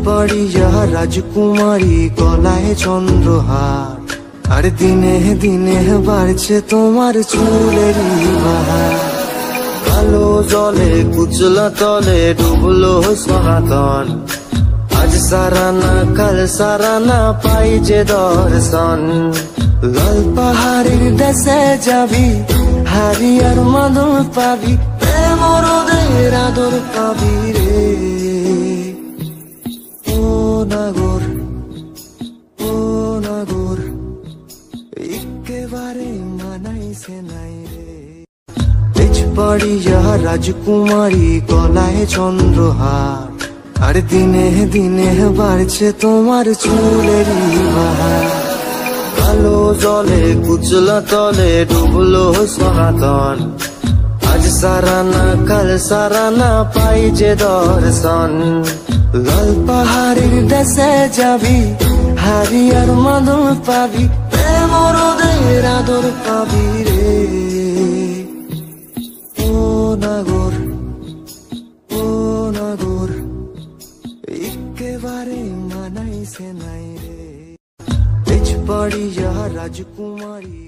পড়িয়া রাজকুমারী গলায় চন্দ্রহার, আর দিনে দিনে বাড়ছে তোমার চুলেরই বাহার। কালো জলে কুচলা তলে ডুবলো সনাতন, আজ সারানা কাল সারানা পাই যে দর্শন। লাল পাহাড়ের দেশে যাবি, হারিয়ার মাদল পাবি, প্রেম রোদের আদর পাবি রে। ও নাগর, ও নাগর, একেবারে মানাইছে নাই রে। তেজ পড়িয়া রাজকুমারী গলায় চন্দ্রহার, আর দিনে দিনে বাড়ছে তোমার চুলেরই বাহার। কালো জলে কুচলা তলে ডুবলো সনাতন, আজ সারানা কাল সারানা পাই যে দর্শন। লাল পাহাড়ের দেশে যাবি, হারিয়ার মাদল পাবি, প্রেম রোদের আদর পাবি রে। ও নাগর, ও নাগর, একেবারে মানাইছে নাই রে। তেজ পড়িয়া রাজকুমারী।